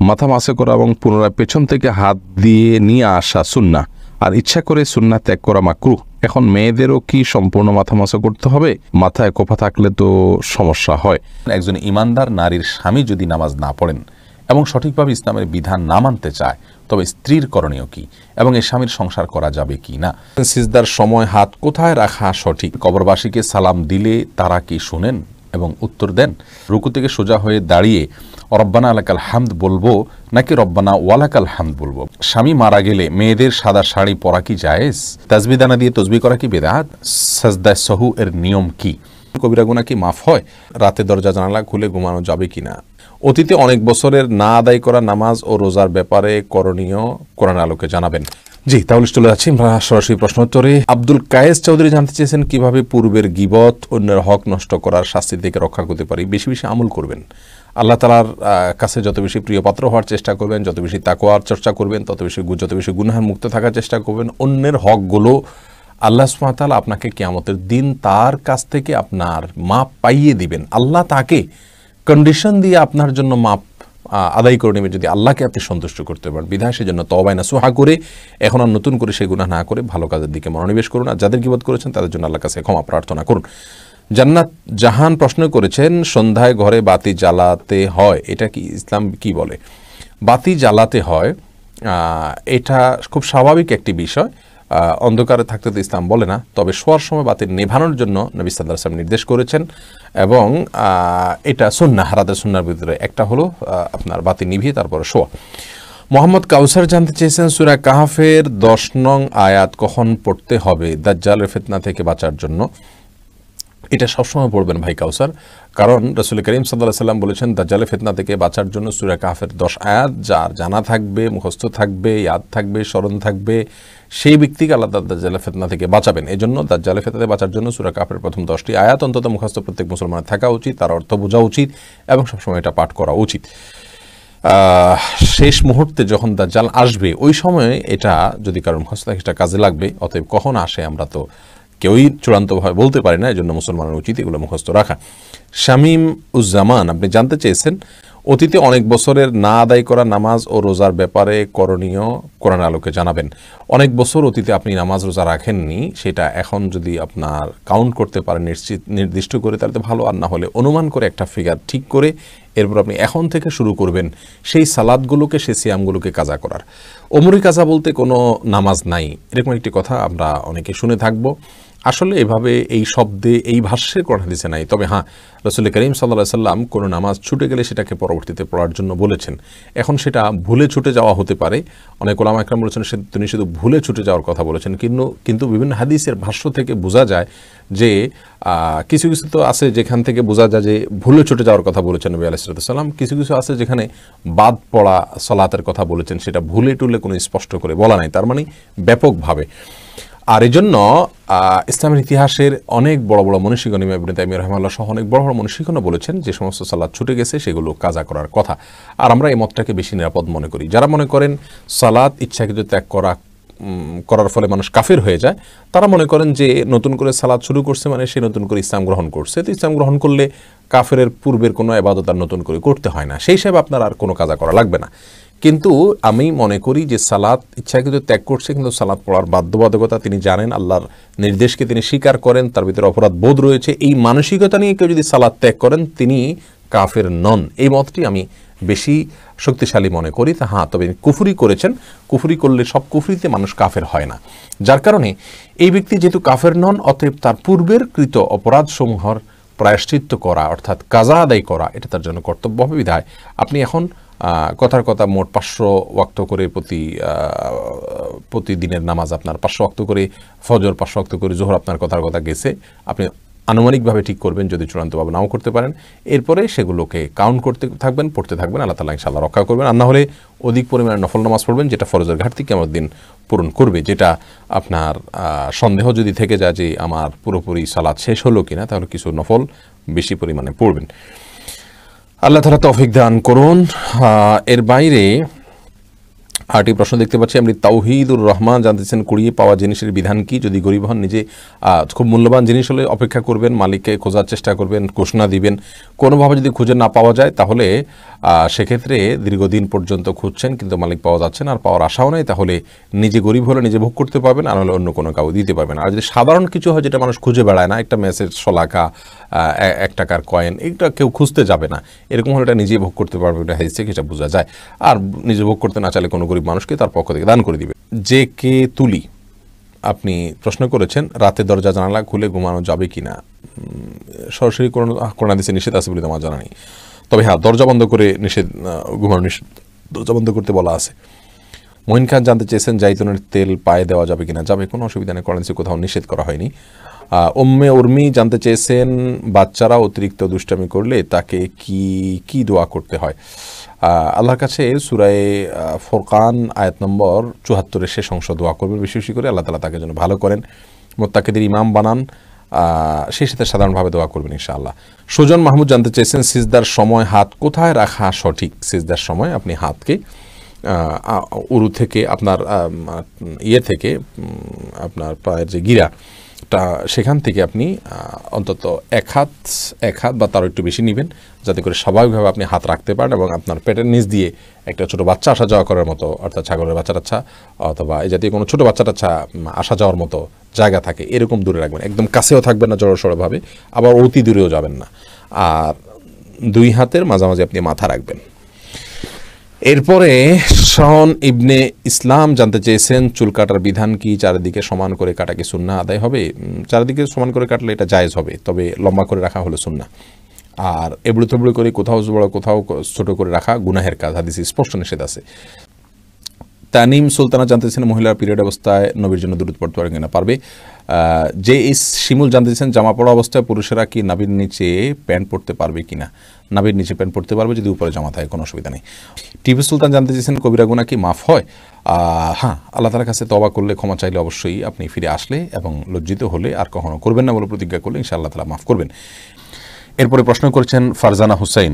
মাথা মাসে করা এবং পুনরায় পেছন থেকে হাত দিয়ে নিয়ে আসা সুন্নাহ, আর ইচ্ছা করে সুন্নাহ ত্যাগ করা মাকরুহ। এখন মেয়েদেরও কি সম্পূর্ণ মাথা মাসা করতে হবে? মাথায় কোফা থাকলে তো সমস্যা হয়। একজন ইমানদার নারীর স্বামী যদি নামাজ না পড়েন এবং সঠিকভাবে ইসলামের বিধান না মানতে চায়, তবে স্ত্রীর করণীয় কি এবং এই স্বামীর সংসার করা যাবে কি না? সিজদার সময় হাত কোথায় রাখা সঠিক? কবরবাসীকে সালাম দিলে তারা কি শুনেন এবং উত্তর দেন? রুকু থেকে সোজা হয়ে দাঁড়িয়ে রব্বানা আলাকাল হামদ বলবো নাকি রব্বানা ওয়ালাকাল হামদ বলবো? স্বামী মারা গেলে মেয়েদের সাদা শাড়ি পরা কি জায়েজ? তাসবিহ দানা দিয়ে তসবিহ করা কি বেদাত? সাজদায়ে সাহু এর নিয়ম কি? কবিরা গুনাহ কি মাফ হয়? রাতে দরজা জানালা খুলে ঘুমানো যাবে কিনা? অতীতে অনেক বছরের না আদায় করা নামাজ ও রোজার ব্যাপারে করণীয় কোরআন আলোকে জানাবেন। জি, তাহলে চলে যাচ্ছি আমরা সরাসরি প্রশ্নোত্তরে। আব্দুল কায়েস চৌধুরী জানতে চেয়েছেন কিভাবে পূর্বের গীবত, অন্যের হক নষ্ট করার শাস্তি থেকে রক্ষা করতে পারি। বেশি বেশি আমল করবেন, আল্লাহ তাআলার কাছে যত বেশি প্রিয় পাত্র হওয়ার চেষ্টা করবেন, যত বেশি তাকওয়ার চর্চা করবেন, যত বেশি গুনাহের মুক্ত থাকার চেষ্টা করবেন। অন্যের হকগুলো আল্লাহ সুবহানাহু ওয়া তাআলা আপনাকে কিয়ামতের দিন তার কাছ থেকে আপনার মাপ পাইয়ে দিবেন। আল্লাহ তাকে কন্ডিশন দিয়ে আপনার জন্য মাপ আদায় করে নেবেন যদি আল্লাহকে আপনি সন্তুষ্ট করতে পারেন। বিধায় সেজন্য তওবা নাসুহা করে এখন আর নতুন করে সেই গুনাহ না করে ভালো কাজের দিকে মনোনিবেশ করুন। আর যাদের গীবত করেছেন তাদের জন্য আল্লাহর কাছে ক্ষমা প্রার্থনা করুন। জান্নাত জাহান প্রশ্ন করেছেন, সন্ধ্যায় ঘরে বাতি জ্বালাতে হয়, এটা কি ইসলাম কি বলে? বাতি জ্বালাতে হয়, এটা খুব স্বাভাবিক একটি বিষয়। অন্ধকারে থাকতে তো ইসলাম বলে না, তবে শোয়ার সময় বাতি নেভানোর জন্য নবী সাল্লাল্লাহু আলাইহি ওয়াসাল্লাম নির্দেশ করেছেন এবং এটা সুন্নাহ, রাতের সুন্নাহর ভিতরে একটা হলো আপনার বাতি নিভিয়ে তারপরে শোয়া। মোহাম্মদ কাউসার জানতে চেয়েছেন সূরা কাহফের 10 নং আয়াত কখন পড়তে হবে দাজ্জালের ফিতনা থেকে বাঁচার জন্য? এটা সবসময় পড়বেন ভাই কাউসার, কারণ রাসূল করিম সাল্লাল্লাহু আলাইহি ওয়াসাল্লাম বলেছেন দাজ্জালের ফিতনা থেকে বাঁচার জন্য সূরা কাহফের 10 আয়াত যার জানা থাকবে, মুখস্থ থাকবে, ইয়াদ থাকবে, স্মরণ থাকবে, সেই ব্যক্তিকে আল্লাহ দাজ্জালের ফিতনা থেকে বাঁচাবেন। এজন্য দাজ্জালের ফিতনা থেকে বাঁচার জন্য সূরা কাহফের প্রথম 10টি আয়াত অন্তত মুখস্থ প্রত্যেক মুসলমানের থাকা উচিত, তার অর্থ বোঝা উচিত এবং সবসময় এটা পাঠ করা উচিত। শেষ মুহূর্তে যখন দাজ্জাল আসবে ওই সময়ে এটা যদি কারণ মুখস্থ থাকে সেটা কাজে লাগবে। অতএব কখন আসে আমরা তো কেউই চূড়ান্তভাবে বলতে পারে না, এই জন্য মুসলমানের উচিত এগুলো মুখস্থ রাখা। শামীম উজ্জামান আপনি জানতে চেয়েছেন অতীতে অনেক বছরের না আদায় করা নামাজ ও রোজার ব্যাপারে করণীয় কোরআন আলোকে জানাবেন। অনেক বছর অতীতে আপনি নামাজ রোজা রাখেননি, সেটা এখন যদি আপনার কাউন্ট করতে পারেন নির্দিষ্ট করে তাহলে তো ভালো, আর না হলে অনুমান করে একটা ফিগার ঠিক করে এরপর আপনি এখন থেকে শুরু করবেন সেই সালাদগুলোকে, সেই সিয়ামগুলোকে কাজা করার। ওমরি কাজা বলতে কোনো নামাজ নাই, এরকম একটি কথা আমরা অনেকে শুনে থাকবো। আসলে এভাবে এই শব্দে এই ভাষ্যে কোরআন হাদিসে নাই। তবে হ্যাঁ, রাসূল করিম সাল্লাল্লাহু আলাইহি ওয়াসাল্লাম কোনো নামাজ ছুটে গেলে সেটাকে পরবর্তীতে পড়ার জন্য বলেছেন। এখন সেটা ভুলে ছুটে যাওয়া হতে পারে, অনেক ওলামা একরাম বলেছেন তিনি শুধু ভুলে ছুটে যাওয়ার কথা বলেছেন, কিন্তু বিভিন্ন হাদিসের ভাষ্য থেকে বোঝা যায় যে কিছু কিছু তো আছে যেখান থেকে বোঝা যায় যে ভুলে ছুটে যাওয়ার কথা বলেছেন নবী আলাইহিস সালাম, কিছু কিছু আছে যেখানে বাদ পড়া সালাতের কথা বলেছেন, সেটা ভুলে টুলে কোনো স্পষ্ট করে বলা নাই, তার মানে ব্যাপকভাবে। আর এই জন্য ইসলামের ইতিহাসের অনেক বড় বড় মনীষীগণ, ইমাম ইবনে তাইমিয়া রাহিমাহুল্লাহ সহ অনেক বড় বড় মনীষীগণও বলেছেন যে সমস্ত সালাত ছুটে গেছে সেগুলো কাজা করার কথা। আর আমরা এই মতটাকে বেশি নিরাপদ মনে করি। যারা মনে করেন সালাত ইচ্ছাকৃত ত্যাগ করার ফলে মানুষ কাফের হয়ে যায়, তারা মনে করেন যে নতুন করে সালাত শুরু করছে মানে সে নতুন করে ইসলাম গ্রহণ করছে, তো ইসলাম গ্রহণ করলে কাফের পূর্বের কোনো ইবাদত আর নতুন করে করতে হয় না, সেই হিসাবে আপনার আর কোনো কাজা করা লাগবে না। কিন্তু আমি মনে করি যে সালাত ইচ্ছাকৃত ত্যাগ করছে, কিন্তু সালাত পড়ার বাধ্যবাধকতা তিনি জানেন, আল্লাহর নির্দেশকে তিনি স্বীকার করেন, তার ভিতরে অপরাধ বোধ রয়েছে, এই মানসিকতা নিয়ে কেউ যদি সালাত ত্যাগ করেন তিনি কাফের নন। এই মতটি আমি বেশি শক্তিশালী মনে করি। তা হ্যাঁ, তবে কুফরি করেছেন, কুফরি করলে সব কুফরিতে মানুষ কাফের হয় না, যার কারণে এই ব্যক্তি যেহেতু কাফের নন, অতএব তার পূর্বের কৃত অপরাধসমূহের প্রায়শ্চিত্ত করা অর্থাৎ কাজা আদায় করা এটা তার জন্য কর্তব্য হবে। বিধায় আপনি এখন কথার কথা মোট 500 ওয়াক্ত করে প্রতিদিনের নামাজ আপনার 500 ওয়াক্ত করে, ফজর 500 ওয়াক্ত করে, জোহর আপনার কথার কথা গেছে, আপনি আনুমানিকভাবে ঠিক করবেন, যদি চূড়ান্তভাবে নাও করতে পারেন। এরপরে সেগুলোকে কাউন্ট করতে থাকবেন, পড়তে থাকবেন, আল্লাহ তাআলা ইনশাআল্লাহ রক্ষা করবেন। আর না হলে অধিক পরিমাণে নফল নামাজ পড়বেন, যেটা ফরজের ঘাটতি কিয়ামত দিন পূরণ করবে। যেটা আপনার সন্দেহ যদি থেকে যায় যে আমার পুরোপুরি সালাত শেষ হলো কিনা, তাহলে কিছু নফল বেশি পরিমাণে পড়বেন। আল্লাহ তাআলা তৌফিক দান করুন। এর বাইরে আরেকটি প্রশ্ন দেখতে পাচ্ছি, আপনি তাওহিদুর রহমান জানতেছেন কুড়িয়ে পাওয়া জিনিসের বিধান কি? যদি গরিব হন, নিজে খুব মূল্যবান জিনিস হলে অপেক্ষা করবেন, মালিককে খোঁজার চেষ্টা করবেন, ঘোষণা দিবেন। কোনোভাবে যদি খুঁজে না পাওয়া যায় তাহলে সেক্ষেত্রে দীর্ঘদিন পর্যন্ত খুঁজছেন কিন্তু মালিক পাওয়া যাচ্ছে না, আর পাওয়ার আশাও নেই, তাহলে নিজে গরিব হলে নিজে ভোগ করতে পারবেন, আর হলে অন্য কোনো কাউ দিতে পারবেন। আর যদি সাধারণ কিছু হয় যেটা মানুষ খুঁজে বেড়ায় না, একটা মেসেজ শলাকা, 1 টাকার কয়েন, এটা কেউ খুঁজতে যাবে না, এরকম হলে এটা নিজেই ভোগ করতে পারবে, এটা হাদিস থেকে এটা বোঝা যায়। আর নিজে ভোগ করতে না চাইলে কোনো গরিব মানুষকে তার পক্ষ থেকে দান করে দিবে। যে কে তুলি আপনি প্রশ্ন করেছেন রাতে দরজা জানালা খুলে ঘুমানো যাবে কি না। সরাসরি কোরআন হাদিসে নিষেধ আছে বলে আমার জানা নেই, তবে হ্যাঁ দরজা বন্ধ করে ঘুমানো নিষেধ, দরজা বন্ধ করতে বলা আছে। মঈন খান জানতে চেয়েছেন জাইতুনের তেল পায়ে দেওয়া যাবে কিনা। যাবে, কোনো অসুবিধা নেই, কোরআন হাদিসে কোথাও নিষেধ করা হয়নি। উম্মে উর্মি জানতে চেয়েছেন বাচ্চারা অতিরিক্ত দুষ্টামি করলে তাকে কি দোয়া করতে হয়। আল্লাহর কাছে সূরায়ে ফুরকান আয়াত নম্বর ৭৪ শেষ অংশ দোয়া করবেন বেশি বেশি করে, আল্লাহ তাআলা তাকে যেন ভালো করেন, মুত্তাকিদের ইমাম বানান, সেই সাথে সাধারণভাবে দোয়া করবেন ইনশাআল্লাহ। সুজন মাহমুদ জানতে চেয়েছেন সিজদার সময় হাত কোথায় রাখা সঠিক। সিজদার সময় আপনি হাতকে উরু থেকে আপনার থেকে আপনার পায়ের যে গিরাটা সেখান থেকে আপনি অন্তত এক হাত বা তারও একটু বেশি নেবেন, যাতে করে স্বাভাবিকভাবে আপনি হাত রাখতে পারেন এবং আপনার পেটের নিচ দিয়ে একটা ছোটো বাচ্চা আসা যাওয়া করার মতো, অর্থাৎ ছাগলের বাচ্চা টাচ্ছা অথবা এই জাতীয় কোনো ছোটো বাচ্চা টাচ্ছা আসা যাওয়ার মতো জায়গা থাকে এরকম দূরে রাখবেন। একদম কাছেও থাকবেন না জড়সড়ভাবে, আবার অতি দূরেও যাবেন না। আর 2 হাতের মাঝামাঝি আপনি মাথা রাখবেন। এরপরে শন ইবনে ইসলাম জানতে চেয়েছেন চুল কাটার বিধান কি, চারিদিকে সমান করে কাটা কি সুন্নাহ আদায় হবে। চারিদিকে সমান করে কাটলে এটা জায়েজ হবে, তবে লম্বা করে রাখা হলো সুন্নাহ। আর এবড়ো থেবড়ো করে কোথাও বড় কোথাও ছোট করে রাখা গুনাহের কাজ, হাদিসে স্পষ্ট নিষেধ আছে। তানিম সুলতানা জানতেছেন মহিলার পিরিয়ড অবস্থায় নবীর জন্য দুরূদ পড়তে পারে কিনা। পারবে। যে শিমুল জানতেছেন জামা পড়া অবস্থায় পুরুষেরা কি নাভির নিচে প্যান্ট পরতে পারবে কিনা। নাভির নিচে প্যান্ট পরতে পারবে যদি উপরে জামা থাকে, কোনো অসুবিধা নেই। টিপু সুলতান জানতে চেয়েছেন কবিরা গুনাহ কি মাফ হয়। হ্যাঁ, আল্লাহ তাআলার কাছে তওবা করলে, ক্ষমা চাইলে অবশ্যই আপনি ফিরে আসলে এবং লজ্জিত হলে আর কখনো করবেন না বলে প্রতিজ্ঞা করলে ইনশাআল্লাহ তাআলা মাফ করবেন। এরপরে প্রশ্ন করেছেন ফারজানা হুসাইন,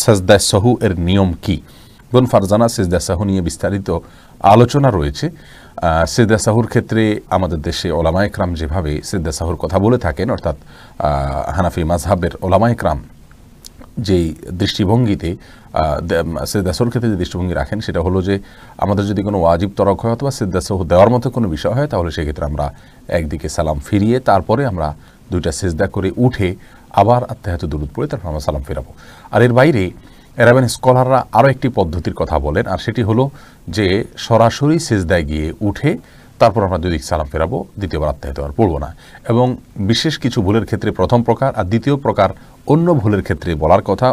সাজদা সাহু এর নিয়ম কি। বোন ফারজানা, সিজদা সাহু নিয়ে বিস্তারিত আলোচনা রয়েছে। সিজদা সাহুর ক্ষেত্রে আমাদের দেশে ওলামা একরাম যেভাবে সিজদা সাহুর কথা বলে থাকেন, অর্থাৎ হানাফি মাযহাবের ওলামা একরাম যেই দৃষ্টিভঙ্গিতে সিজদা সাহুর ক্ষেত্রে যে দৃষ্টিভঙ্গি রাখেন সেটা হলো যে আমাদের যদি কোনো ওয়াজিব তরক হয় অথবা সিজদা সাহু দেওয়ার মতো কোনো বিষয় হয়, তাহলে সেক্ষেত্রে আমরা একদিকে সালাম ফিরিয়ে তারপরে আমরা 2টা সিজদা করে উঠে আবার আত্তাহিয়াতু দুরূদ পড়ে তারপর আমরা সালাম ফেরাবো। আর এর বাইরে এরাবেন স্কলাররা আরও একটি পদ্ধতির কথা বলেন, আর সেটি হলো যে সরাসরি সিজদায় গিয়ে উঠে তারপর আমরা 2 দিক সালাম ফেরাবো, দ্বিতীয়বার আত্তাহিয়াতু আর পড়বো না। এবং বিশেষ কিছু ভুলের ক্ষেত্রে প্রথম প্রকার, আর দ্বিতীয় প্রকার অন্য ভুলের ক্ষেত্রে বলার কথা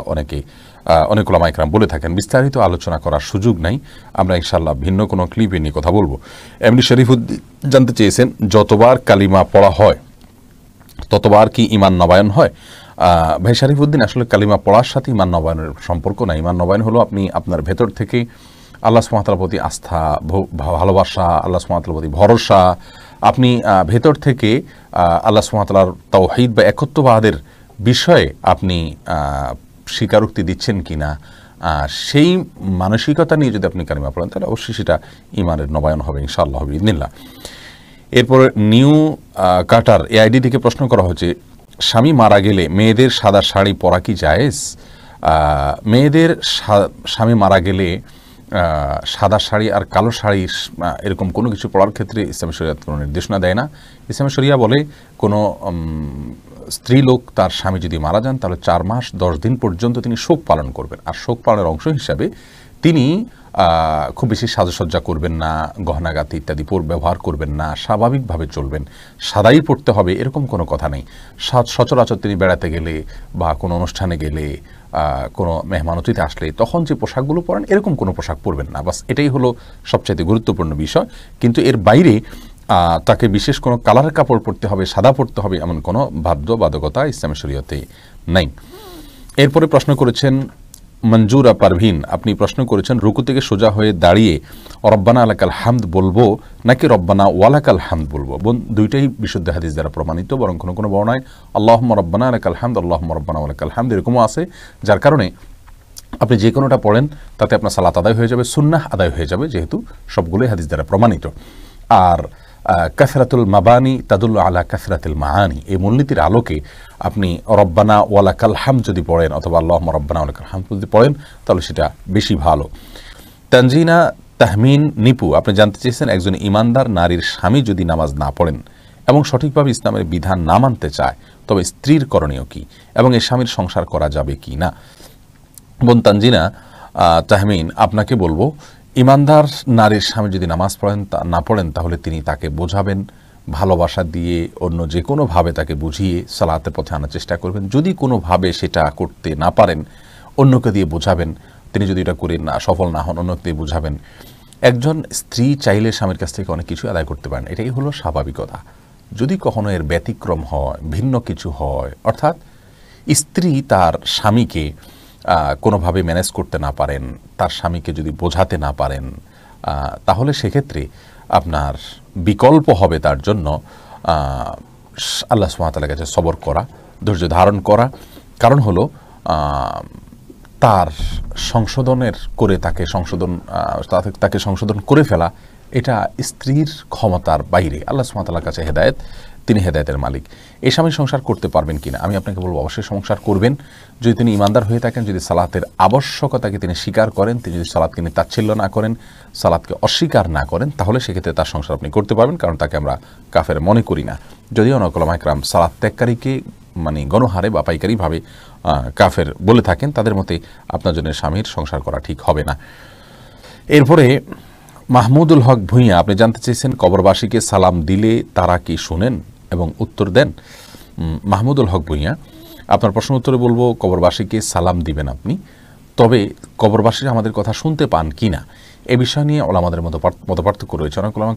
অনেক ওলামা ইকরাম বলে থাকেন। বিস্তারিত আলোচনা করার সুযোগ নাই, আমরা ইনশাআল্লাহ ভিন্ন কোনো ক্লিপে নিয়ে কথা বলবো। এমনি শরীফুদ্দিন জানতে চেয়েছেন যতবার কালিমা পড়া হয় ততবার কি ঈমান নবায়ন হয়। ভাই শরীফুদ্দিন, আসলে কালিমা পড়ার সাথে ঈমান নবায়নের সম্পর্ক নাই। ঈমান নবায়ন হলো আপনি আপনার ভেতর থেকে আল্লাহ সুবহানাহু ওয়া তাআলার প্রতি আস্থা, ভালোবাসা, আল্লাহ সুবহানাহু ওয়া তাআলার প্রতি ভরসা, আপনি ভেতর থেকে আল্লাহ সুবহানাহু ওয়া তাআলার তাওহীদ বা একত্ববাদের বিষয়ে আপনি স্বীকারোক্তি দিচ্ছেন কিনা, সেই মানসিকতা নিয়ে যদি আপনি কালিমা পড়েন তাহলে অবশ্যই সেটা ঈমানের নবায়ন হবে ইনশাআল্লাহ বিইذনিল্লাহ। এরপরে নিউ কাটার এআইডি থেকে প্রশ্ন করা হচ্ছে স্বামী মারা গেলে মেয়েদের সাদা শাড়ি পরা কি জায়েজ। মেয়েদের স্বামী মারা গেলে সাদা শাড়ি আর কালো শাড়ি এরকম কোনো কিছু পরার ক্ষেত্রে ইসলামী শরিয়াত কোনো নির্দেশনা দেয় না। ইসলামী শরিয়া বলে কোনো স্ত্রী লোক তার স্বামী যদি মারা যান তাহলে 4 মাস 10 দিন পর্যন্ত তিনি শোক পালন করবেন, আর শোক পালনের অংশ হিসাবে তিনি খুব বেশি সাজসজ্জা করবেন না, গহনাগাতি ইত্যাদি ব্যবহার করবেন না, স্বাভাবিকভাবে চলবেন। সাদাই পড়তে হবে এরকম কোনো কথা নেই। সচরাচর তিনি বেড়াতে গেলে বা কোনো অনুষ্ঠানে গেলে, কোনো মেহমান অতিথি আসলে তখন যে পোশাকগুলো পরেন এরকম কোনো পোশাক পরবেন না, বাস এটাই হলো সবচাইতে গুরুত্বপূর্ণ বিষয়। কিন্তু এর বাইরে তাকে বিশেষ কোনো কালারের কাপড় পরতে হবে, সাদা পরতে হবে এমন কোনো বাধ্যবাধকতা ইসলামী শরীয়তে নাই। এরপরে প্রশ্ন করেছেন মঞ্জুরা পারভিন, আপনি প্রশ্ন করেছেন রুকু থেকে সোজা হয়ে দাঁড়িয়ে রব্বানা আলাকাল হামদ বলবো নাকি রব্বানা ওয়ালাকাল হামদ বলবো। দুইটাই বিশুদ্ধ হাদিস দ্বারা প্রমাণিত, বরং কোনো কোনো বর্ণায় আল্লাহুম্মা রব্বানা আলাকাল হামদ, আল্লাহুম্মা রব্বানা ওয়ালাকাল হামদ এরকমও আছে, যার কারণে আপনি যে কোনোটা পড়েন তাতে আপনার সালাত আদায় হয়ে যাবে, সুন্নাহ আদায় হয়ে যাবে, যেহেতু সবগুলোই হাদিস দ্বারা প্রমাণিত। আর কাসরাতুল মাবানি তাদুল্লু আলা কাসরাতুল মাআনি, এই মূলনীতির আলোকে আপনি রব্বানা ওয়ালাকাল হামদ যদি পড়েন অথবা আল্লাহুম্মা রব্বানা ওয়ালাকাল হামদ যদি পড়েন তাহলে সেটা বেশি ভালো। তানজিনা তাহমিন নিপু আপনি জানতে চেয়েছেন, একজন ইমানদার নারীর স্বামী যদি নামাজ না পড়েন এবং সঠিকভাবে ইসলামের বিধান না মানতে চায় তবে স্ত্রীর করণীয় কি এবং এই স্বামীর সংসার করা যাবে কি না। বোন তানজিনা তাহমিন, আপনাকে বলবো, ইমানদার নারীর স্বামী যদি নামাজ না পড়েন তাহলে তিনি তাকে বোঝাবেন, ভালোবাসা দিয়ে অন্য যে কোনোভাবে তাকে বুঝিয়ে সালাতের পথে আনার চেষ্টা করবেন। যদি কোনোভাবে সেটা করতে না পারেন অন্যকে দিয়ে বোঝাবেন, তিনি যদি এটা করে না সফল না হন অন্যকে দিয়ে বোঝাবেন। একজন স্ত্রী চাইলে স্বামীর কাছ থেকে অনেক কিছু আদায় করতে পারেন, এটাই হলো স্বাভাবিকতা। যদি কখনো এর ব্যতিক্রম হয়, ভিন্ন কিছু হয়, অর্থাৎ স্ত্রী তার স্বামীকে কোনোভাবে ম্যানেজ করতে না পারেন, তার স্বামীকে যদি বোঝাতে না পারেন, তাহলে সেক্ষেত্রে আপনার বিকল্প হবে তার জন্য আল্লাহ সুবহানাহু ওয়া তাআলার কাছে সবর করা, ধৈর্য ধারণ করা। কারণ হলো তার সংশোধনের করে তাকে সংশোধন করে ফেলা এটা স্ত্রীর ক্ষমতার বাইরে। আল্লাহ সুবহানাহু ওয়া তাআলার কাছে হেদায়েত, তিনি হেদায়েতের মালিক। এই স্বামী সংসার করতে পারবেন কিনা আমি আপনাকে বলবো, অবশ্যই সংসার করবেন যদি তিনি ইমানদার হয়ে থাকেন, যদি সালাতের আবশ্যকতাকে তিনি স্বীকার করেন, তিনি যদি সালাতকে তিনি তাচ্ছিল্য না করেন, সালাতকে অস্বীকার না করেন, তাহলে সেক্ষেত্রে তার সংসার আপনি করতে পারবেন, কারণ তাকে আমরা কাফের মনে করি না। যদিও অনেক উলামা ইকরাম সালাত ত্যাগকারীকে মানে গণহারে বা পাইকারিভাবে কাফের বলে থাকেন, তাদের মতে আপনার জন্য স্বামীর সংসার করা ঠিক হবে না। এরপরে মাহমুদুল হক ভূঁইয়া আপনি জানতে চেয়েছেন, কবরবাসীকে সালাম দিলে তারা কি শুনেন এবং উত্তর দেন। মাহমুদুল হক ভূঁইয়া, আপনার প্রশ্ন উত্তরে বলবো, কবরবাসীকে সালাম দিবেন আপনি, তবে কবরবাসীরা আমাদের কথা শুনতে পান কি না এ বিষয় নিয়ে ওলামাদের মতপার্থক্য রয়েছে। অনেক ওলামা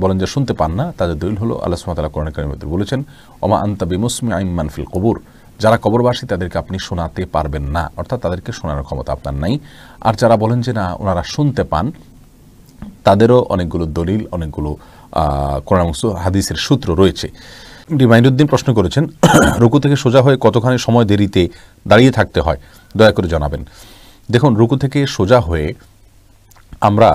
বলেন যে শুনতে পান না, তাদের দলিল হলো আল্লাহ সুবহানাহু ওয়া তাআলা কোরআন কারীমের মধ্যে বলেছেন, ওমা আনতা বিমুসমিআইন মান ফিল কুবুর, যারা কবরবাসী তাদেরকে আপনি শোনাতে পারবেন না, অর্থাৎ তাদেরকে শোনানোর ক্ষমতা আপনার নাই। আর যারা বলেন যে না ওনারা শুনতে পান, তাদেরও অনেকগুলো দলিল, অনেকগুলো কোরআন হাদিসের সূত্র রয়েছে। রিমাইন্ডুদ্দিন প্রশ্ন করেছেন, রুকু থেকে সোজা হয়ে কতখানি সময় দেরিতে দাঁড়িয়ে থাকতে হয় দয়া করে জানাবেন। দেখুন, রুকু থেকে সোজা হয়ে আমরা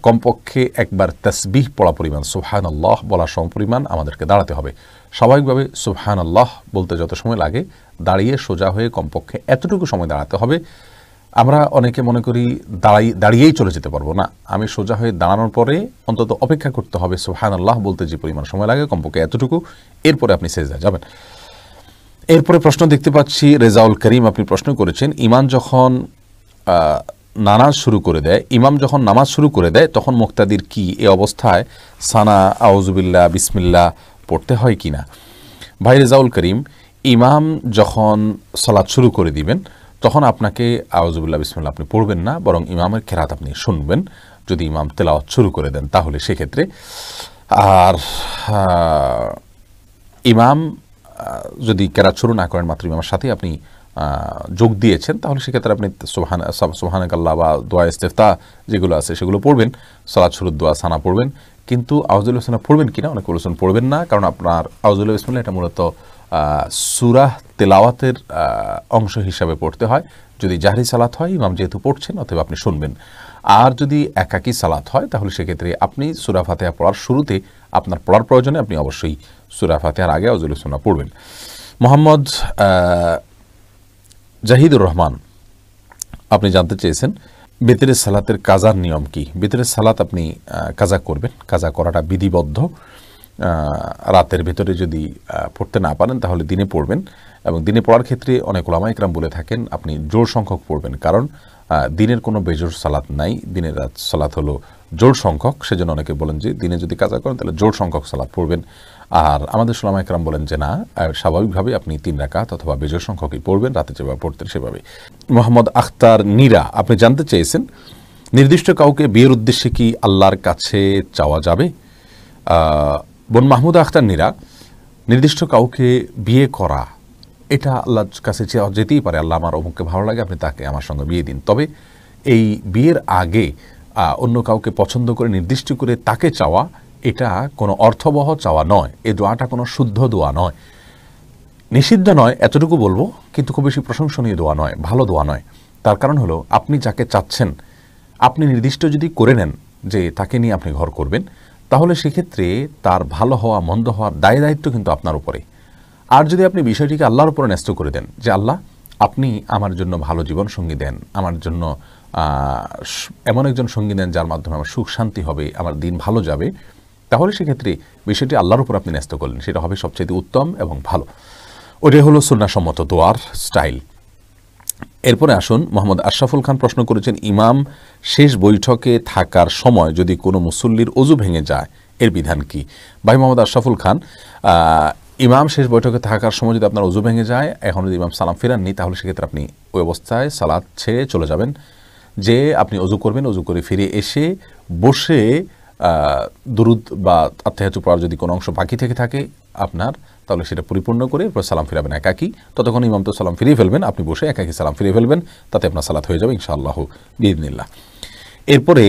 কমপক্ষে একবার তাসবিহ পড়া পরিমাণ, সুবহানাল্লাহ বলা সমপরিমাণ আমাদেরকে দাঁড়াতে হবে। স্বাভাবিকভাবে সুবহানাল্লাহ বলতে যত সময় লাগে, দাঁড়িয়ে সোজা হয়ে কমপক্ষে এতটুকু সময় দাঁড়াতে হবে। আমরা অনেকে মনে করি দাঁড়িয়েই চলে যেতে পারবো না, আমি সোজা হয়ে দাঁড়ানোর পরে অন্তত অপেক্ষা করতে হবে সুবহানাল্লাহ বলতে যে পরিমাণ সময় লাগে কমপক্ষে এতটুকু, এরপরে আপনি সেজদায় যাবেন। এরপরে প্রশ্ন দেখতে পাচ্ছি, রেজাউল করিম আপনি প্রশ্ন করেছেন, ইমাম যখন নামাজ শুরু করে দেয় তখন মুক্তাদির কি এ অবস্থায় সানা আউযুবিল্লাহ বিসমিল্লাহ পড়তে হয় কিনা। ভাই রেজাউল করিম, ইমাম যখন সালাত শুরু করে দিবেন তখন আপনাকে আউযুবিল্লাহ বিসমিল্লাহ আপনি পড়বেন না, বরং ইমামের কেরাত আপনি শুনবেন যদি ইমাম তেলাওয়াত শুরু করে দেন তাহলে সেক্ষেত্রে। আর ইমাম যদি কেরাত শুরু না করেন, মাত্র ইমামের সাথে আপনি যোগ দিয়েছেন, তাহলে সেক্ষেত্রে আপনি সুবহানাকাল্লাহ বা দোয়া ইস্তেফতা যেগুলো আছে সেগুলো পড়বেন, সালাত শুরুর দোয়া সানা পড়বেন, কিন্তু আউযুবিল্লাহ বিসমিল্লাহ পড়বেন কিনা অনেকে বলেছেন পড়বেন না, কারণ আপনার আউযুবিল্লাহ বিসমিল্লাহ এটা মূলত সূরা তেলাওয়াতের অংশ হিসাবে পড়তে হয়। যদি জাহরি সালাত হয়, ইমাম যেহেতু পড়ছেন অতএব আপনি শুনবেন। আর যদি একাকী সালাত হয় তাহলে সেক্ষেত্রে আপনি সূরা ফাতিহা পড়ার শুরুতে আপনার পড়ার প্রয়োজনে আপনি অবশ্যই সূরা ফাতিহার আগে আউযুবিল্লাহ বিসমিল্লাহ পড়বেন। মোহাম্মদ জাহিদুর রহমান আপনি জানতে চেয়েছেন, বেতরের সালাতের কাজার নিয়ম কি। বেতরের সালাত আপনি কাজা করবেন, কাজা করাটা বিধিবদ্ধ। রাতের ভেতরে যদি পড়তে না পারেন তাহলে দিনে পড়বেন, এবং দিনে পড়ার ক্ষেত্রে অনেক উলামা ইকরাম বলে থাকেন আপনি জোড় সংখ্যক পড়বেন, কারণ দিনের কোনো বেজোড় সালাত নাই, দিনের রাত সালাত হলো জোড় সংখ্যক, সেজন্য অনেকে বলেন যে দিনে যদি কাজা করেন তাহলে জোড় সংখ্যক সালাত পড়বেন। আর আমাদের উলামা ইকরাম বলেন যে না, স্বাভাবিকভাবে আপনি 3 রাকাত অথবা বেজোড় সংখ্যকই পড়বেন, রাতে যেভাবে পড়তেন সেভাবে। মোহাম্মদ আখতার নীরা আপনি জানতে চেয়েছেন, নির্দিষ্ট কাউকে বিয়ের উদ্দেশ্যে কি আল্লাহর কাছে চাওয়া যাবে। বোন মাহমুদা আখতার নীরা, নির্দিষ্ট কাউকে বিয়ে করা এটা আল্লাহর কাছে চাওয়া যেতেই পারে, আল্লাহ আমার অমুককে ভালো লাগে আপনি তাকে আমার সঙ্গে বিয়ে দিন। তবে এই বিয়ের আগে অন্য কাউকে পছন্দ করে নির্দিষ্ট করে তাকে চাওয়া, এটা কোনো অর্থবহ চাওয়া নয়, এই দোয়াটা কোনো শুদ্ধ দোয়া নয়, নিষিদ্ধ নয় এতটুকু বলবো, কিন্তু খুব বেশি প্রশংসনীয় দোয়া নয়, ভালো দোয়া নয়। তার কারণ হলো আপনি যাকে চাচ্ছেন আপনি নির্দিষ্ট যদি করে নেন যে তাকে নিয়ে আপনি ঘর করবেন, তাহলে সেক্ষেত্রে তার ভালো হওয়া মন্দ হওয়ার দায় দায়িত্ব কিন্তু আপনার উপরে। আর যদি আপনি বিষয়টিকে আল্লাহর উপরে ন্যস্ত করে দেন যে আল্লাহ আপনি আমার জন্য ভালো জীবন সঙ্গী দেন, আমার জন্য এমন একজন সঙ্গী দেন যার মাধ্যমে আমার সুখ শান্তি হবে, আমার দিন ভালো যাবে, তাহলে সেক্ষেত্রে বিষয়টি আল্লাহর উপর আপনি ন্যস্ত করলেন, সেটা হবে সবচেয়ে উত্তম এবং ভালো। ওটাই হলো সুন্নাহসম্মত দোয়ার স্টাইল। এরপরে আসুন, মোহাম্মদ আশরাফুল খান প্রশ্ন করেছেন, ইমাম শেষ বৈঠকে থাকার সময় যদি কোনো মুসল্লির অজু ভেঙে যায় এর বিধান কি? ভাই মোহাম্মদ আশরাফুল খান, ইমাম শেষ বৈঠকে থাকার সময় যদি আপনার অজু ভেঙে যায়, এখন যদি ইমাম সালাম ফেরাননি, তাহলে সেক্ষেত্রে আপনি ওই অবস্থায় সালাত ছেড়ে চলে যাবেন, যে আপনি অজু করবেন, অজু করে ফিরে এসে বসে দুরুদ বা আত্তাহিয়াতু পড়ার যদি কোনো অংশ বাকি থেকে থাকে আপনার, তাহলে সেটা পরিপূর্ণ করে এরপর সালাম ফিরাবেন একাকি। ততক্ষণ ইমাম তো সালাম ফিরিয়ে ফেলবেন, আপনি বসে একাকি সালাম ফিরিয়ে ফেলবেন, তাতে আপনার সালাত হয়ে যাবে ইনশাআল্লাহ বিইذনিল্লাহ। এরপরে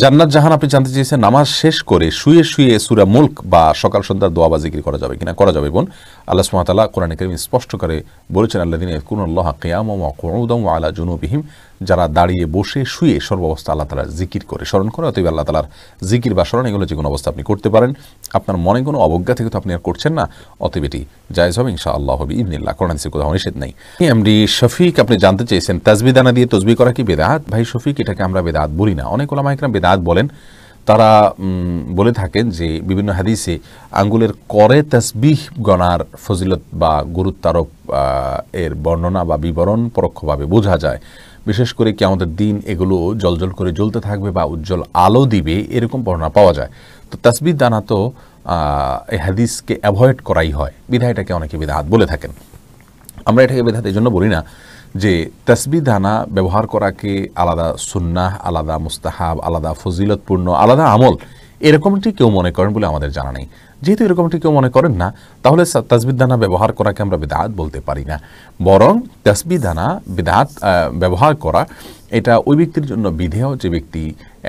জান্নাত জাহান আপনি জানতে চেয়েছেন, নামাজ শেষ করে শুয়ে শুয়ে সূরা মুলক বা সকাল সন্ধ্যার দোয়া বা জিকির করা যাবে কিনা? করা যাবে বোন। আল্লাহ সুবহানাহু ওয়া তাআলা কোরআনে কারীমে স্পষ্ট করে বলেছেন, আল্লাযীনা ইয়াযকুরুনাল্লাহা কিয়ামান ওয়া কুউদান ওয়া আলা জুনুবিহিম, যারা দাঁড়িয়ে বসে শুয়ে সর্বাবস্থা আল্লাহ তাআলার জিকির করে স্মরণ করে। অতএব আল্লাহ তাআলার জিকির বা স্মরণ এগুলো যে কোনো অবস্থা আপনি করতে পারেন। আপনার মনে কোনো অবজ্ঞা থেকে তো আপনি আর করছেন না, অতএব এটি জায়েজ হবে ইনশাআল্লাহ বিইذনিল্লাহ, কোরআন হাদিসে কোথাও নিষেধ নেই। এমডি শফিক আপনি জানতে চেয়েছেন, তাসবিহ দানা দিয়ে তাসবিহ করা কি বেদাত? ভাই শফিক, এটাকে আমরা বেদাত বলি না। অনেক উলামা ইকরাম বেদাত বলেন। তারা বলে থাকেন যে বিভিন্ন হাদিসে আঙ্গুলের করে তাসবিহ গণার ফজিলত বা গুরুত্বারোপ এর বর্ণনা বা বিবরণ পরোক্ষভাবে বোঝা যায়। বিশেষ করে কিয়ামতের দিন এগুলো জ্বলজ্বল করে জ্বলতে থাকবে বা উজ্জ্বল আলো দিবে, এরকম বর্ণনা পাওয়া যায়। তো তাসবিহ দানা তো এই হাদিসকে অ্যাভয়েড করাই হয়, বিধায় এটাকে অনেকে বিদআত বলে থাকেন। আমরা এটাকে বিদআত এই জন্য বলি না যে তাসবিহ দানা ব্যবহার করাকে আলাদা সুন্নাহ, আলাদা মুস্তাহাব, আলাদা ফজিলতপূর্ণ, আলাদা আমল এরকমটি কেউ মনে করেন বলে আমাদের জানা নেই। যেহেতু এরকমটি কেউ মনে করেন না, তাহলে তাসবিহ দানা ব্যবহার করাকে আমরা বিদআত বলতে পারি না। বরং তাসবিহ দানা বিদআত ব্যবহার করা এটা ওই ব্যক্তির জন্য বিধেয় যে ব্যক্তি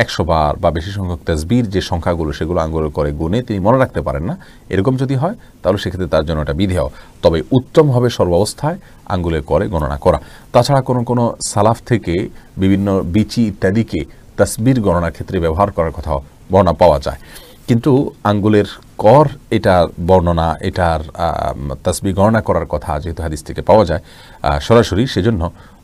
100 বার বা বেশি সংখ্যক তাসবিহর যে সংখ্যাগুলো সেগুলো আঙ্গুলে করে গুনে তিনি মনে রাখতে পারেন না, এরকম যদি হয় তাহলে সেক্ষেত্রে তার জন্য এটা বিধেয়। তবে উত্তম হবে সর্বাবস্থায় আঙ্গুলে করে গণনা করা। তাছাড়া কোনো সালাফ থেকে বিভিন্ন বিচি ইত্যাদিকে তাসবিহর গণনার ক্ষেত্রে ব্যবহার করার কথা বর্ণনা পাওয়া যায়, কিন্তু আঙ্গুলের কর এটার বর্ণনা, এটার তাসবিহ গণনা করার কথা যেহেতু হাদিস থেকে পাওয়া যায় সরাসরি, সেজন্য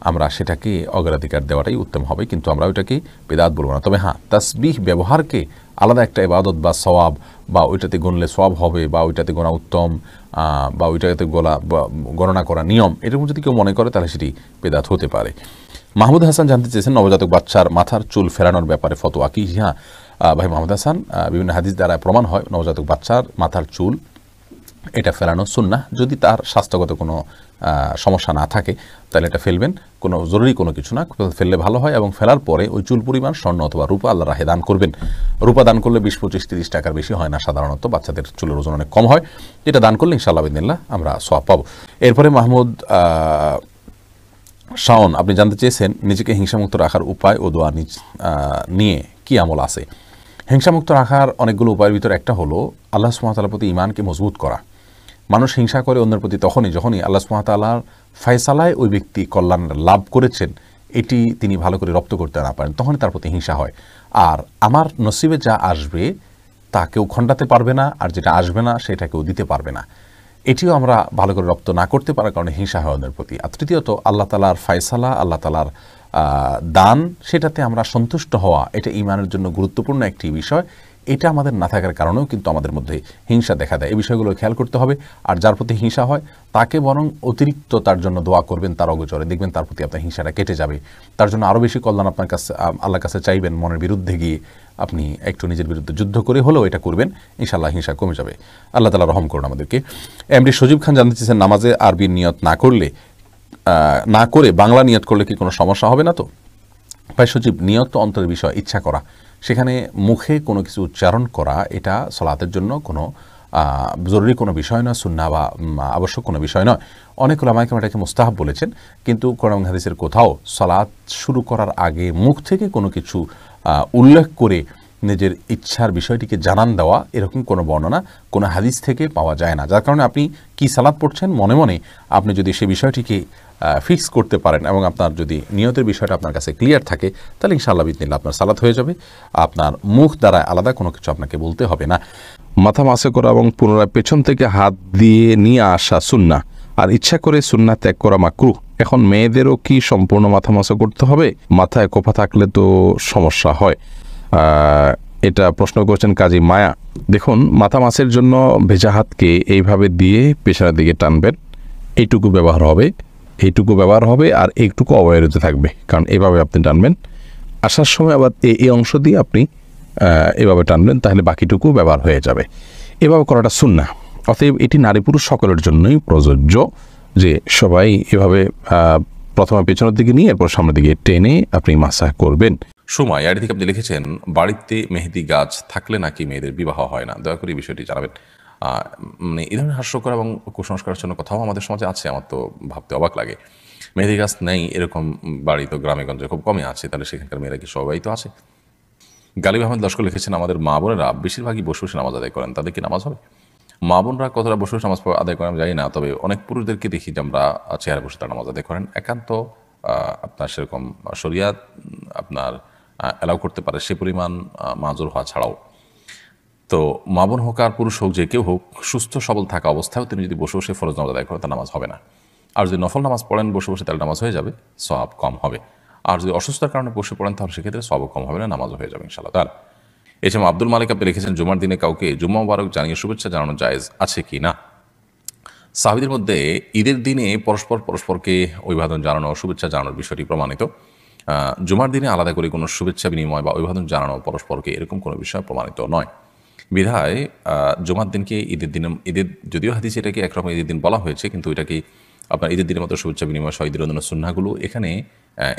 আমরা সেটাকে অগ্রাধিকার দেওয়াটাই উত্তম হবে, কিন্তু আমরা ওইটাকে বিদআত বলবো না। তবে হ্যাঁ, তাসবিহ ব্যবহারকে আলাদা একটা ইবাদত বা সওয়াব, বা ওইটাতে গুনলে সওয়াব হবে, বা ওইটাতে গোনা উত্তম, বা ওইটাতে গণনা করা নিয়ম, এরকম যদি কেউ মনে করে তাহলে সেটি বিদআত হতে পারে। মাহমুদ হাসান জানতে চেয়েছেন, নবজাতক বাচ্চার মাথার চুল ফেরানোর ব্যাপারে ফতোয়া কি? হ্যাঁ ভাই মাহমুদ হাসান, বিভিন্ন হাদিস দ্বারা প্রমাণ হয় নবজাতক বাচ্চার মাথার চুল এটা ফেলানো সুন্নাহ। যদি তার স্বাস্থ্যগত কোনো সমস্যা না থাকে তাহলে এটা ফেলবেন, কোনো জরুরি কোনো কিছু না, ফেললে ভালো হয়। এবং ফেলার পরে ওই চুল পরিমাণ স্বর্ণ অথবা রূপা আল্লাহর রাহে দান করবেন। রূপা দান করলে 20, 25, 30 টাকার বেশি হয় না সাধারণত, বাচ্চাদের চুলের ওজন অনেক কম হয়। এটা দান করলে ইনশাআল্লাহ বিইذনিল্লাহ আমরা সওয়াব পাবো। এরপরে মাহমুদ শাওন আপনি জানতে চেয়েছেন, নিজেকে হিংসামুক্ত রাখার উপায় ও দোয়া নিয়ে কি আমল আছে? হিংসামুক্ত রাখার অনেকগুলো উপায়ের ভিতরে একটা হলো আল্লাহ সুবহানাহু ওয়া তাআলার প্রতি ঈমানকে মজবুত করা। মানুষ হিংসা করে অন্যের প্রতি যখনই আল্লাহ সুবহানাহু ওয়া তাআলার ফয়সালায় ওই ব্যক্তি কল্যাণ লাভ করেছেন এটি তিনি ভালো করে রপ্ত করতে না পারেন, তখনই তার প্রতি হিংসা হয়। আর আমার নসিবে যা আসবে তা কেউ খণ্ডাতে পারবে না, আর যেটা আসবে না সেটা কেউ দিতে পারবে না, এটিও আমরা ভালো করে রপ্ত না করতে পারার কারণে হিংসা হয় অন্যের প্রতি। আর তৃতীয়ত আল্লাহ তাআলার ফয়সালা, আল্লাহ তাআলার দান, সেটাতে আমরা সন্তুষ্ট হওয়া, এটা ঈমানের জন্য গুরুত্বপূর্ণ একটি বিষয়। এটা আমাদের না থাকার কারণেও কিন্তু আমাদের মধ্যে হিংসা দেখা দেয়। এই বিষয়গুলো খেয়াল করতে হবে। আর যার প্রতি হিংসা হয় তাকে বরং অতিরিক্ত তার জন্য দোয়া করবেন, তার অগোচরে দেখবেন তার প্রতি আপনার হিংসাটা কেটে যাবে। তার জন্য আরও বেশি কল্যাণ আপনার কাছে আল্লাহর কাছে চাইবেন, মনের বিরুদ্ধে গিয়ে আপনি একটু নিজের বিরুদ্ধে যুদ্ধ করে হলেও এটা করবেন, ইনশাআল্লাহ হিংসা কমে যাবে। আল্লাহ তাআলা রহম করুন আমাদেরকে। এমডি সজীব খান জানতে চেয়েছেন, নামাজে আরবির নিয়ত না করে বাংলা নিয়ত করলে কি কোনো সমস্যা হবে না? তো ভাই সজীব, নিয়ত তো অন্তরের বিষয়, ইচ্ছা করা, সেখানে মুখে কোনো কিছু উচ্চারণ করা এটা সালাতের জন্য কোনো জরুরি কোনো বিষয় নয়, সুন্নাহ বা আবশ্যক কোনো বিষয় নয়। অনেক উলামা কেরাম এটাকে মুস্তাহাব বলেছেন, কিন্তু কোরআন হাদিসের কোথাও সালাত শুরু করার আগে মুখ থেকে কোনো কিছু উল্লেখ করে নিজের ইচ্ছার বিষয়টিকে জানান দেওয়া এরকম কোনো বর্ণনা কোনো হাদিস থেকে পাওয়া যায় না। যার কারণে আপনি কি সালাত পড়ছেন মনে মনে আপনি যদি সেই বিষয়টিকে ফিক্স করতে পারেন এবং আপনার যদি নিয়তের বিষয়টা আপনার কাছে ক্লিয়ার থাকে, তাহলে ইনশাআল্লাহ বিদিনিল্লাহ আপনার সালাত হয়ে যাবে। আপনার মুখ দ্বারা আলাদা কোনো কিছু আপনাকে বলতে হবে না। মাথা মাসে করা এবং পুনরায় পেছন থেকে হাত দিয়ে নিয়ে আসা সুন্নাহ আর ইচ্ছা করে সুন্নাহ ত্যাগ করা মাকরুহ। এখন মেয়েদেরও কি সম্পূর্ণ মাথা মাসা করতে হবে? মাথায় কোফা থাকলে তো সমস্যা হয়। এটা প্রশ্ন করছেন কাজী মায়া। দেখুন, মাথা মাসের জন্য ভেজা হাতকে এইভাবে দিয়ে পেছনের দিকে টানবেন, এইটুকু ব্যবহার হবে আর এইটুকু অবহেলিত থাকবে, কারণ এইভাবে আপনি টানবেন। আসার সময় আবার এই অংশ দিয়ে আপনি এভাবে টানবেন, তাহলে বাকিটুকু ব্যবহার হয়ে যাবে। এভাবে করাটা সুন্নাহ। অতএব এটি নারী পুরুষ সকলের জন্যই প্রযোজ্য যে সবাই এভাবে প্রথমে পেছনের দিকে নিয়ে এরপর সামনের দিকে টেনে আপনি মাসাহ করবেন। সময় এর দিকে আপনি লিখেছেন, বাড়িতে মেহেদি গাছ থাকলে নাকি মেয়েদের বিবাহ হয় না, দয়া করে এই বিষয়টি জানাবেন। মানে এই ধরনের হাস্যকর এবং কুসংস্কারের জন্য কথাও আমাদের সমাজে আছে, আমার তো ভাবতে অবাক লাগে। মেহেদি গাছ নেই এরকম বাড়ি তো গ্রামে গঞ্জে খুব কমই আছে, তাহলে সেখানকার মেয়েরা কি সবাই তো আছে? গালিব আহমেদ লস্কর লিখেছেন, আমাদের মা বোনেরা বেশিরভাগই বসে বসে নামাজ আদায় করেন, তাদের কি নামাজ হবে? মা বোনরা কতটা বসে বসে নামাজ আদায় করেন আমি জানি না, তবে অনেক পুরুষদেরকে দেখি যে আমরা চেয়ারে বসে তারা নামাজ আদায় করেন। একান্ত আপনার সেরকম শরিয়াত আপনার অ্যালাউ করতে পারে সে পরিমাণ মাজুর হওয়া ছাড়াও। তো মা বোন হোক আর পুরুষ হোক, যে কেউ হোক, সুস্থ সবল থাকা অবস্থায়ও তিনি যদি বসে বসে ফরজ নামাজ আদায় করেন তার নামাজ হবে না। আর যদি নফল নামাজ পড়েন বসে বসে তাহলে নামাজ হয়ে যাবে, সওয়াব কম হবে। আর যদি অসুস্থতার কারণে বসে পড়েন তাহলে সেক্ষেত্রে সওয়াব কম হবে না, নামাজও হয়ে যাবে ইনশাআল্লাহ তাআলা। এছাড়া আব্দুল মালিক আপনি লিখেছেন, জুমার দিনে কাউকে জুম্মা মুবারক জানিয়ে শুভেচ্ছা জানানো জায়েজ আছে কি না? সাহাবীদের মধ্যে ঈদের দিনে পরস্পরকে অভিবাদন জানানো, শুভেচ্ছা জানানোর বিষয়টি প্রমাণিত। জুমার দিনে আলাদা করে কোনো শুভেচ্ছা বিনিময় বা অভিবাদন জানানো পরস্পরকে এরকম কোনো বিষয় প্রমাণিত নয়। বিধায় জুমার দিনকে ঈদের যদিও হাদিসে এটাকে একরকম ঈদের দিন বলা হয়েছে, কিন্তু এটাকে আপনার ঈদের দিনের মতো শুভেচ্ছা বিনিময় সহ ঈদের অন্যান্য সুন্নাহগুলো এখানে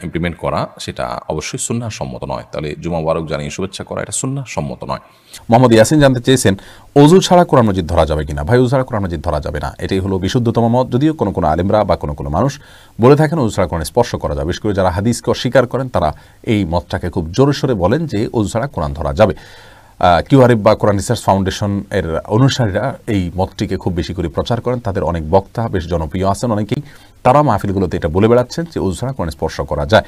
ইমপ্লিমেন্ট করা সেটা অবশ্যই সুন্নাহ সম্মত নয়। তাহলে জুমা মুবারক জানিয়ে শুভেচ্ছা করা এটা সুন্নাহ সম্মত নয়। মোহাম্মদ ইয়াসিন জানতে চেয়েছেন, অজু ছাড়া কোরআন মাজিদ ধরা যাবে কিনা? ভাই, অজু ছাড়া কোরআন মাজিদ ধরা যাবে না, এটাই হলো বিশুদ্ধতম মত। যদিও কোনো আলেমরা বা কোনো মানুষ বলে থাকেন অজু ছাড়া কোরআন স্পর্শ করা যাবে, বিশেষ করে যারা হাদিসকে অস্বীকার করেন তারা এই মতটাকে খুব জোরে সোরে বলেন যে অজু ছাড়া কোরআন ধরা যাবে। কিউআরএফ বা কোরআন রিসার্চ ফাউন্ডেশন এর অনুসারীরা এই মতটিকে খুব বেশি করে প্রচার করেন, তাদের অনেক বক্তা বেশ জনপ্রিয় আছেন অনেকেই, তারা মাহফিলগুলোতে এটা বলে বেড়াচ্ছেন যে অজু ছাড়া কোরআন স্পর্শ করা যায়।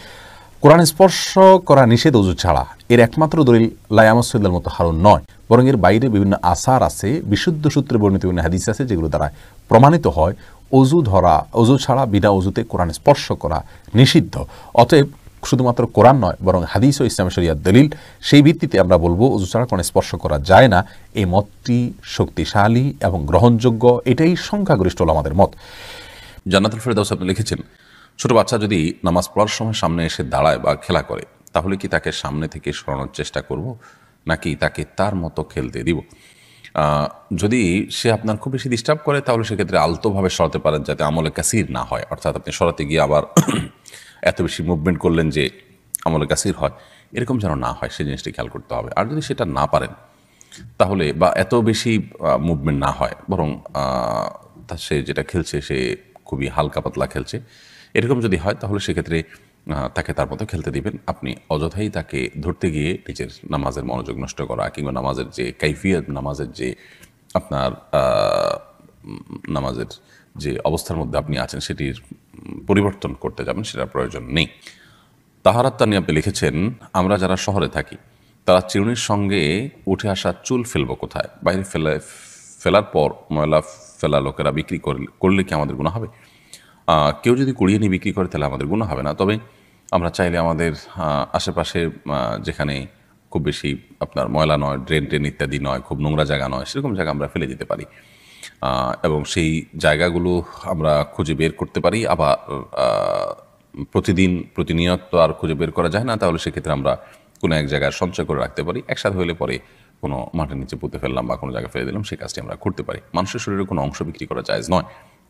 কোরআন স্পর্শ করা নিষেধ অজু ছাড়া, এর একমাত্র দলিল লায়ামসুল্লার মতো হারুন নয়, বরং এর বাইরে বিভিন্ন আসার আছে, বিশুদ্ধ সূত্রে বর্ণিত বিভিন্ন হাদিস আছে, যেগুলো দ্বারা প্রমাণিত হয় অজু ছাড়া বিনা অজুতে কোরআন স্পর্শ করা নিষিদ্ধ। অতএব শুধুমাত্র কোরআন নয়, বরং হাদিস ও ইসলামের শরিয়াত দলিল, সেই ভিত্তিতে আমরা বলবো অজু ছাড়া কোরআন স্পর্শ করা যায় না। এই মতটি শক্তিশালী এবং গ্রহণযোগ্য, এটাই সংখ্যাগরিষ্ঠ আমাদের মত। জান্নাতুল ফেরদাউস আপনি লিখেছেন, ছোট বাচ্চা যদি নামাজ পড়ার সময় সামনে এসে দাঁড়ায় বা খেলা করে, তাহলে কি তাকে সামনে থেকে সরানোর চেষ্টা করব, নাকি তাকে তার মতো খেলতে দিব? যদি সে আপনার খুব বেশি ডিস্টার্ব করে তাহলে সেক্ষেত্রে আলতোভাবে সরাতে পারেন, যাতে আমলে কাসির না হয়, অর্থাৎ আপনি সরাতে গিয়ে আবার এত বেশি মুভমেন্ট করলেন যে আমলে কাসির হয়, এরকম যেন না হয় সেই জিনিসটি খেয়াল করতে হবে। আর যদি সেটা না পারেন তাহলে, বা এত বেশি মুভমেন্ট না হয়, বরং সে যেটা খেলছে সে খুবই হালকা পাতলা খেলছে, এরকম যদি হয় তাহলে সেক্ষেত্রে তাকে তার মতো খেলতে দিবেন। আপনি অযথাই তাকে ধরতে গিয়ে নিজের নামাজের মনোযোগ নষ্ট করা কিংবা নামাজের যে কাইফিয়ত, নামাজের যে আপনার নামাজের যে অবস্থার মধ্যে আপনি আছেন সেটির পরিবর্তন করতে যাবেন, সেটার প্রয়োজন নেই। তাহারাত তানি আপনি লিখেছেন, আমরা যারা শহরে থাকি তারা চিরুনির সঙ্গে উঠে আসা চুল ফেলবো কোথায়? বাইরে ফেলার পর ময়লা ফেলা লোকেরা বিক্রি করলে কি আমাদের গুনাহ হবে? কেউ যদি কুড়িয়ে নিয়ে বিক্রি করে তাহলে আমাদের গুনাহ হবে না, তবে আমরা চাইলে আমাদের আশেপাশে যেখানে খুব বেশি আপনার ময়লা নয়, ড্রেন ইত্যাদি নয়, খুব নোংরা জায়গা নয়, সেরকম জায়গা আমরা ফেলে দিতে পারি এবং সেই জায়গাগুলো আমরা খুঁজে বের করতে পারি। আবার প্রতিনিয়ত আর খুঁজে বের করা যায় না, তাহলে সেক্ষেত্রে আমরা কোনো এক জায়গায় সঞ্চয় করে রাখতে পারি। একসাথে হলে পরে কোনো মাটির নিচে পুঁতে ফেললাম বা কোনো জায়গায় ফেলে দিলাম, সেই কাজটি আমরা করতে পারি। মানুষের শরীরে কোনো অংশ বিক্রি করা জায়েজ নয়,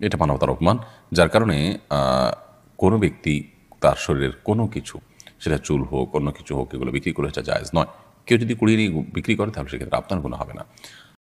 এটা মানবতার অপমান। যার কারণে কোনো ব্যক্তি তার শরীরের কোনো কিছু, সেটা চুল হোক অন্য কিছু হোক, এগুলো বিক্রি করে জায়েজ নয়। কেউ যদি কুড়িয়ে নিয়ে বিক্রি করে তাহলে সেক্ষেত্রে আপনার গুনাহ হবে না।